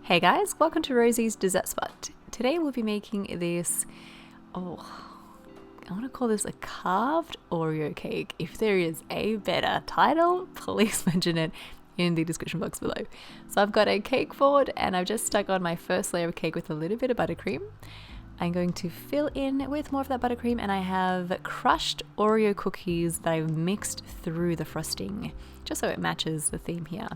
Hey guys, welcome to Rosie's Dessert Spot. Today we'll be making this, I want to call this a carved Oreo cake. If there is a better title, please mention it in the description box below. So I've got a cake board and I've just stuck on my first layer of cake with a little bit of buttercream. I'm going to fill in with more of that buttercream, and I have crushed Oreo cookies that I've mixed through the frosting, just so it matches the theme here.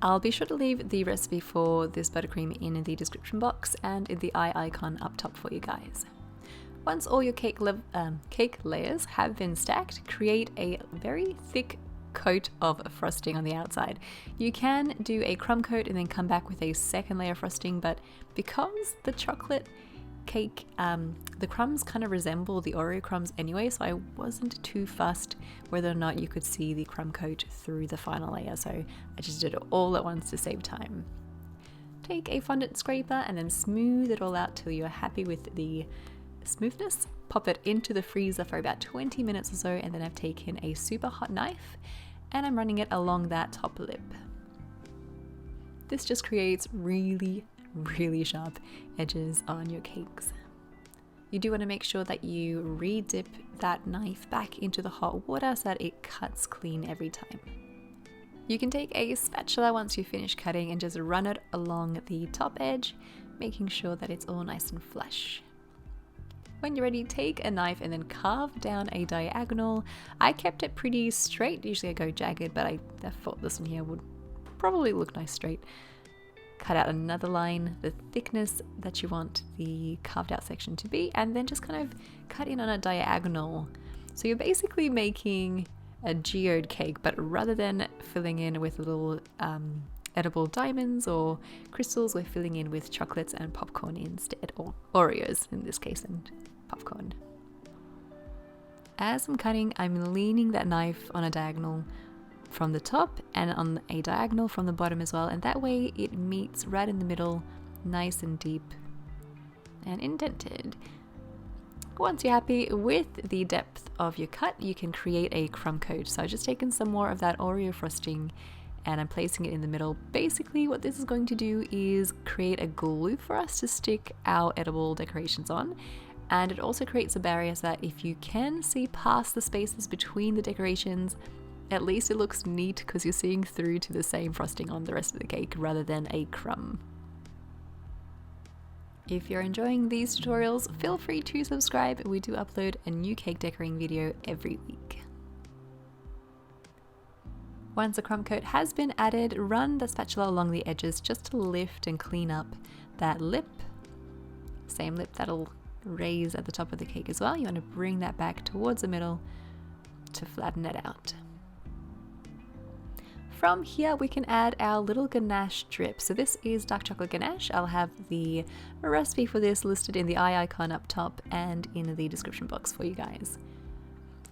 I'll be sure to leave the recipe for this buttercream in the description box and in the eye icon up top for you guys. Once all your cake layers have been stacked, create a very thick coat of frosting on the outside. You can do a crumb coat and then come back with a second layer of frosting, but because the chocolate cake, the crumbs kind of resemble the Oreo crumbs anyway, so I wasn't too fussed whether or not you could see the crumb coat through the final layer, so I just did it all at once to save time. Take a fondant scraper and then smooth it all out till you're happy with the smoothness. Pop it into the freezer for about 20 minutes or so, and then I've taken a super hot knife and I'm running it along that top lip. This just creates really sharp edges on your cakes. You do want to make sure that you re-dip that knife back into the hot water so that it cuts clean every time. You can take a spatula once you finish cutting and just run it along the top edge, making sure that it's all nice and flush. When you're ready, take a knife and then carve down a diagonal. I kept it pretty straight. Usually I go jagged, but I thought this one here would probably look nice straight. Cut out another line, the thickness that you want the carved out section to be, and then just kind of cut in on a diagonal. So you're basically making a geode cake, but rather than filling in with little edible diamonds or crystals, we're filling in with chocolates and popcorn instead, or Oreos in this case, and popcorn. As I'm cutting, I'm leaning that knife on a diagonal from the top and on a diagonal from the bottom as well, and that way it meets right in the middle, nice and deep and indented. Once you're happy with the depth of your cut, you can create a crumb coat. So I've just taken some more of that Oreo frosting and I'm placing it in the middle. Basically what this is going to do is create a glue for us to stick our edible decorations on, and it also creates a barrier so that if you can see past the spaces between the decorations, at least it looks neat because you're seeing through to the same frosting on the rest of the cake rather than a crumb. If you're enjoying these tutorials, feel free to subscribe. We do upload a new cake decorating video every week. Once a crumb coat has been added, run the spatula along the edges just to lift and clean up that lip. Same lip that'll raise at the top of the cake as well. You want to bring that back towards the middle to flatten it out. From here we can add our little ganache drip. So this is dark chocolate ganache. I'll have the recipe for this listed in the eye icon up top and in the description box for you guys.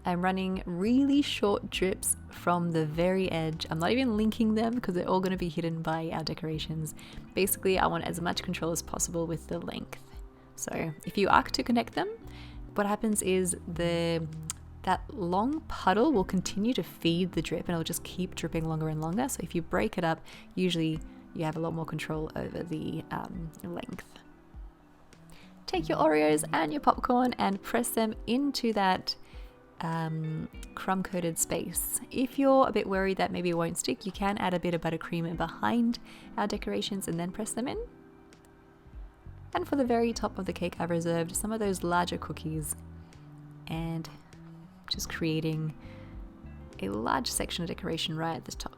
I'm running really short drips from the very edge. I'm not even linking them because they're all going to be hidden by our decorations. Basically, I want as much control as possible with the length. So if you arc to connect them, what happens is that long puddle will continue to feed the drip and it'll just keep dripping longer and longer. So if you break it up, usually you have a lot more control over the length. Take your Oreos and your popcorn and press them into that crumb coated space. If you're a bit worried that maybe it won't stick, you can add a bit of buttercream behind our decorations and then press them in. And for the very top of the cake, I've reserved some of those larger cookies and just creating a large section of decoration right at the top.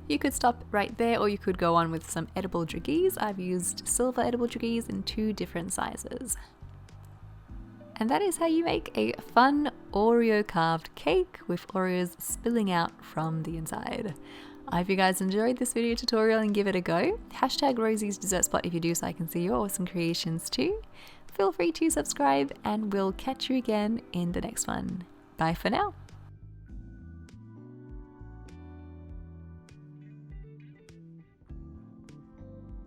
You could stop right there, or you could go on with some edible druggies. I've used silver edible druggies in 2 different sizes. And that is how you make a fun Oreo carved cake with Oreos spilling out from the inside. I hope you guys enjoyed this video tutorial and give it a go. Hashtag Rosie's Dessert Spot if you do, so I can see your awesome creations too. Feel free to subscribe and we'll catch you again in the next one. Bye for now.